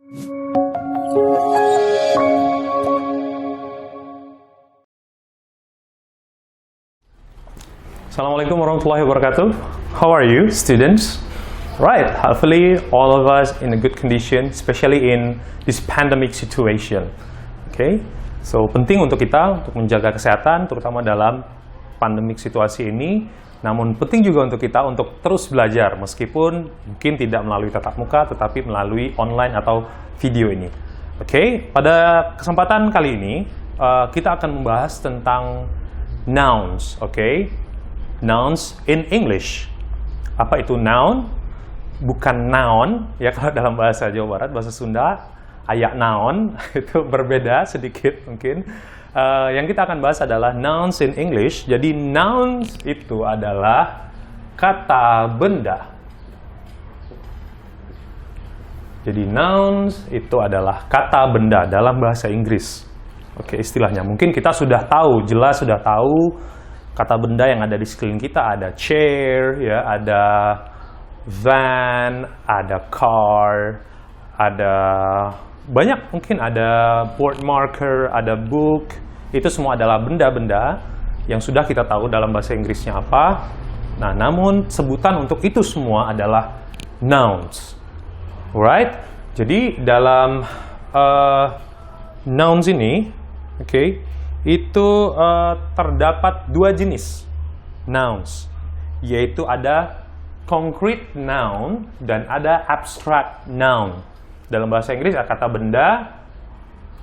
Assalamualaikum warahmatullahi wabarakatuh. How are you, students? Right, hopefully all of us in a good condition, especially in this pandemic situation. Okay, so penting untuk kita untuk menjaga kesehatan, terutama dalam pandemic situasi ini. Namun penting juga untuk kita untuk terus belajar, meskipun mungkin tidak melalui tatap muka, tetapi melalui online atau video ini. Okay, pada kesempatan kali ini kita akan membahas tentang nouns. Okay. Nouns in English. Apa itu noun? Bukan noun, ya kalau dalam bahasa Jawa Barat, bahasa Sunda, ayak naon, itu berbeda sedikit mungkin. Yang kita akan bahas adalah nouns in English. Jadi nouns itu adalah kata benda. Jadi nouns itu adalah kata benda dalam bahasa Inggris. Oke, istilahnya. Mungkin kita sudah tahu, jelas sudah tahu kata benda yang ada di sekeliling kita. Ada chair, ya, ada van, ada car, ada banyak, mungkin ada board marker, ada book. Itu semua adalah benda-benda yang sudah kita tahu dalam bahasa Inggrisnya apa. Nah, namun sebutan untuk itu semua adalah nouns. Alright? Jadi dalam nouns ini, oke, itu terdapat dua jenis nouns, yaitu ada concrete noun dan ada abstract noun. Dalam bahasa Inggris ada kata benda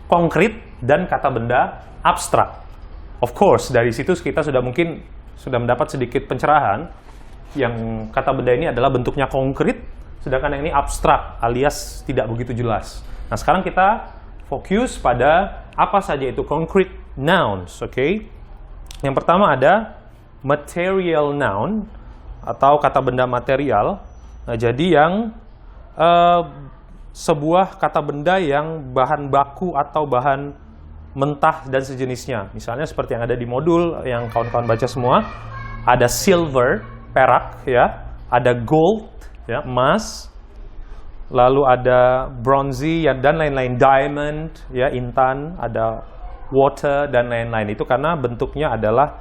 konkret dan kata benda abstrak. Of course, dari situ kita sudah mungkin sudah mendapat sedikit pencerahan. Yang kata benda ini adalah bentuknya konkret, sedangkan yang ini abstrak alias tidak begitu jelas. Nah, sekarang kita fokus pada apa saja itu concrete nouns, oke? Yang pertama ada material noun atau kata benda material. Nah, jadi yang sebuah kata benda yang bahan baku atau bahan mentah dan sejenisnya. Misalnya seperti yang ada di modul yang kawan-kawan baca semua, ada silver, perak, ya, ada gold, ya, emas, lalu ada bronzy dan lain-lain, diamond, ya, intan, ada water dan lain-lain. Itu karena bentuknya adalah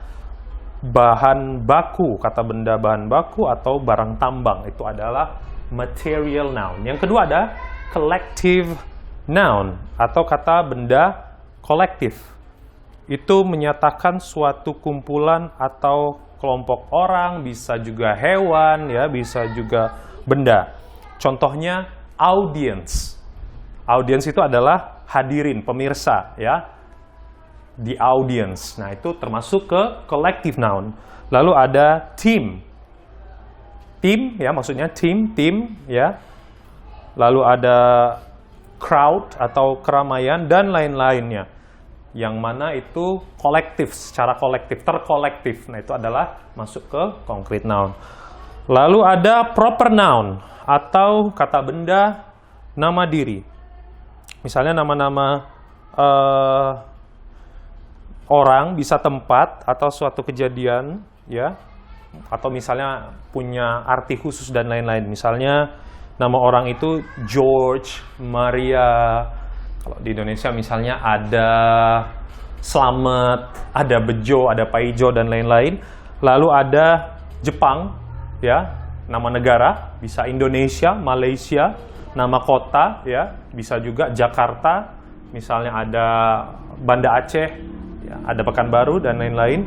bahan baku, kata benda bahan baku atau barang tambang. Itu adalah material noun. Yang kedua ada collective noun atau kata benda kolektif. Itu menyatakan suatu kumpulan atau kelompok orang, bisa juga hewan, ya, bisa juga benda. Contohnya audience. Audience itu adalah hadirin, pemirsa, ya. The audience. Nah, itu termasuk ke collective noun. Lalu ada team. Team, ya, maksudnya team, ya. Lalu ada crowd atau keramaian dan lain-lainnya. Yang mana itu kolektif, secara kolektif, terkolektif. Nah, itu adalah masuk ke concrete noun. Lalu ada proper noun atau kata benda nama diri. Misalnya nama-nama orang, bisa tempat atau suatu kejadian, ya, atau misalnya punya arti khusus dan lain-lain. Misalnya nama orang itu George, Maria. Kalau di Indonesia misalnya ada Slamet, ada Bejo, ada Paijo dan lain-lain. Lalu ada Jepang, ya, nama negara, bisa Indonesia, Malaysia, nama kota, ya, bisa juga Jakarta. Misalnya ada Banda Aceh, ya, ada Pekanbaru dan lain-lain,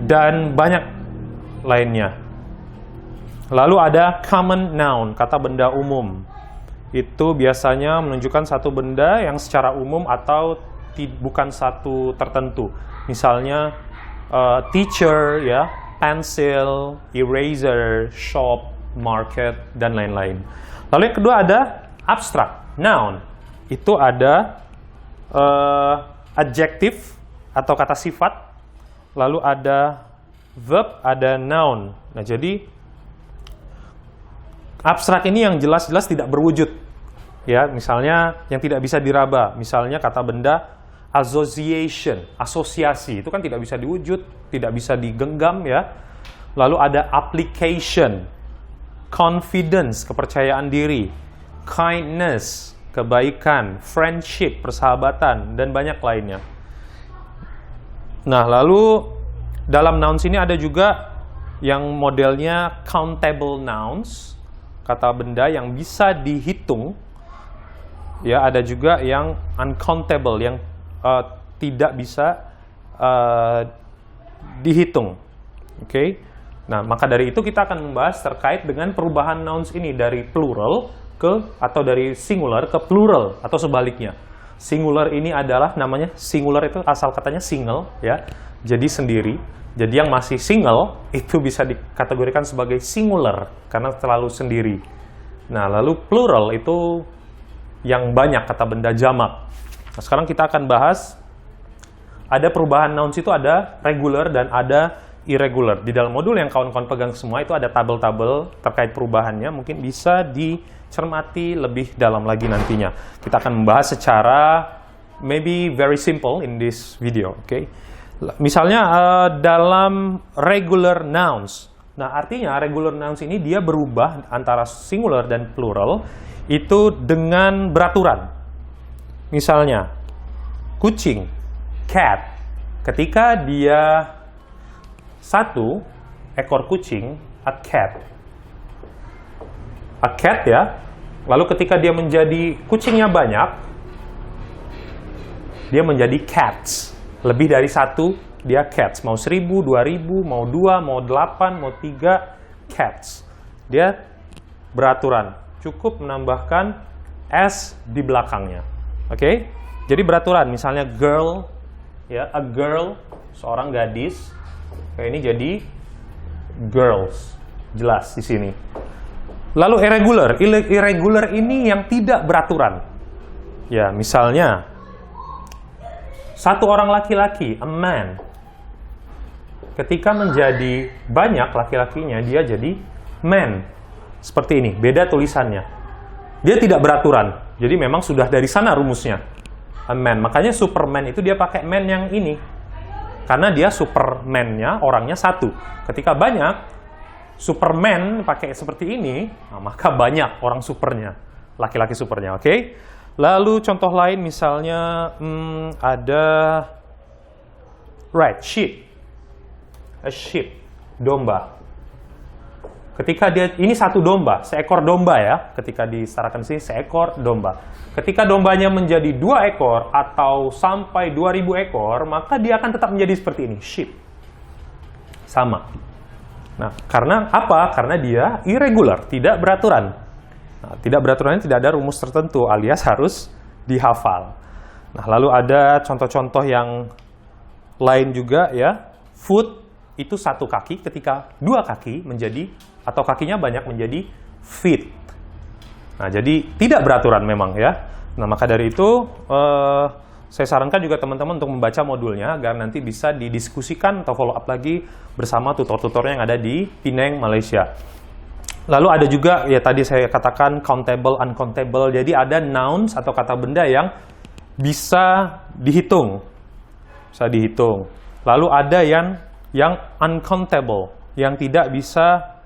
dan banyak lainnya. Lalu ada common noun, kata benda umum. Itu biasanya menunjukkan satu benda yang secara umum atau bukan satu tertentu. Misalnya teacher, ya, pencil, eraser, shop, market, dan lain-lain. Lalu yang kedua ada abstract noun. Itu ada adjektif atau kata sifat, lalu ada verb, ada noun. Nah, jadi abstrak ini yang jelas-jelas tidak berwujud, ya, misalnya yang tidak bisa diraba, misalnya kata benda association, asosiasi, itu kan tidak bisa diwujud, tidak bisa digenggam, ya. Lalu ada application, confidence, kepercayaan diri, kindness, kebaikan, friendship, persahabatan, dan banyak lainnya. Nah, lalu dalam nouns ini ada juga yang modelnya countable nouns, kata benda yang bisa dihitung. Ya, ada juga yang uncountable, yang tidak bisa dihitung. Oke. Nah, maka dari itu kita akan membahas terkait dengan perubahan nouns ini dari plural atau dari singular ke plural atau sebaliknya. Singular ini adalah namanya singular, itu asal katanya single, ya. Jadi sendiri. Jadi yang masih single itu bisa dikategorikan sebagai singular karena terlalu sendiri. Nah, lalu plural itu yang banyak, kata benda jamak. Nah, sekarang kita akan bahas ada perubahan nouns itu, ada regular dan ada irregular. Di dalam modul yang kawan-kawan pegang semua itu ada tabel-tabel terkait perubahannya, mungkin bisa dicermati lebih dalam lagi nantinya. Kita akan membahas secara maybe very simple in this video, oke? Misalnya dalam regular nouns. Nah, artinya regular nouns ini dia berubah antara singular dan plural itu dengan beraturan. Misalnya kucing, cat. Ketika dia satu ekor kucing, a cat. A cat, ya. Lalu ketika dia menjadi kucingnya banyak, dia menjadi cats. Lebih dari satu, dia cats. Mau 1000, 2000, mau 2, mau 8, mau 3, cats. Dia beraturan. Cukup menambahkan s di belakangnya. Oke? Jadi beraturan. Misalnya girl, ya, a girl, seorang gadis. Kayak ini jadi girls. Jelas di sini. Lalu irregular. Irregular ini yang tidak beraturan. Ya, misalnya satu orang laki-laki, a man. Ketika menjadi banyak laki-lakinya, dia jadi man. Seperti ini, beda tulisannya. Dia tidak beraturan. Jadi memang sudah dari sana rumusnya. A man. Makanya Superman itu dia pakai man yang ini. Karena dia Superman-nya, orangnya satu. Ketika banyak, Superman pakai seperti ini, nah maka banyak orang supernya. Laki-laki supernya, oke? Lalu contoh lain misalnya ada right, sheep. A sheep, domba. Ketika dia, ini satu domba, seekor domba ya. Ketika disetarakan sini, seekor domba. Ketika dombanya menjadi 2 ekor atau sampai 2000 ekor, maka dia akan tetap menjadi seperti ini, sheep. Sama. Nah, karena apa? Karena dia irregular, tidak beraturan. Nah, tidak beraturannya tidak ada rumus tertentu, alias harus dihafal. Nah, lalu ada contoh-contoh yang lain juga ya. Foot itu satu kaki, ketika 2 kaki menjadi, atau kakinya banyak menjadi feet. Nah, jadi tidak beraturan memang ya. Nah, maka dari itu saya sarankan juga teman-teman untuk membaca modulnya agar nanti bisa didiskusikan atau follow up lagi bersama tutor-tutornya yang ada di Penang, Malaysia. Lalu ada juga, ya tadi saya katakan countable, uncountable. Jadi ada nouns atau kata benda yang bisa dihitung. Bisa dihitung. Lalu ada yang uncountable, yang tidak bisa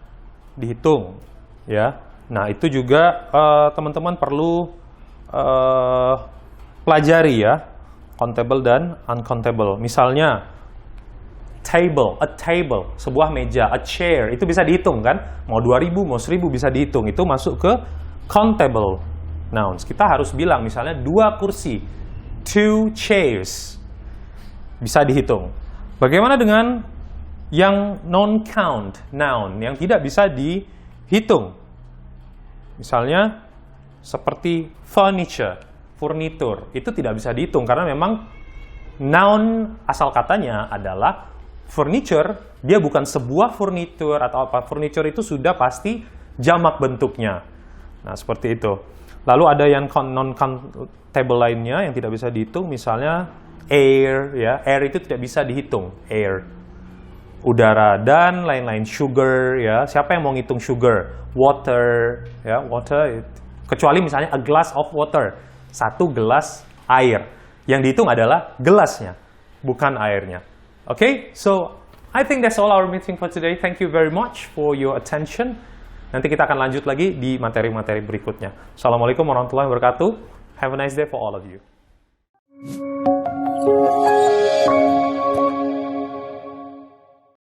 dihitung. Ya. Nah, itu juga teman-teman perlu pelajari ya. Countable dan uncountable. Misalnya, table, a table, sebuah meja, a chair, itu bisa dihitung kan? Mau 2000, mau 1000 bisa dihitung. Itu masuk ke countable nouns. Kita harus bilang misalnya 2 kursi, 2 chairs. Bisa dihitung. Bagaimana dengan yang non-count noun, yang tidak bisa dihitung? Misalnya seperti furniture, furnitur, itu tidak bisa dihitung karena memang noun asal katanya adalah furniture, dia bukan sebuah furnitur atau apa. Furniture itu sudah pasti jamak bentuknya. Nah, seperti itu. Lalu ada yang non-countable lainnya yang tidak bisa dihitung, misalnya air, ya. Air itu tidak bisa dihitung, air. Udara dan lain-lain, sugar, ya. Siapa yang mau ngitung sugar? Water, ya, water. Kecuali misalnya a glass of water, 1 gelas air. Yang dihitung adalah gelasnya, bukan airnya. Okay, so I think that's all our meeting for today. Thank you very much for your attention. Nanti kita akan lanjut lagi di materi-materi berikutnya. Assalamualaikum warahmatullahi wabarakatuh. Have a nice day for all of you.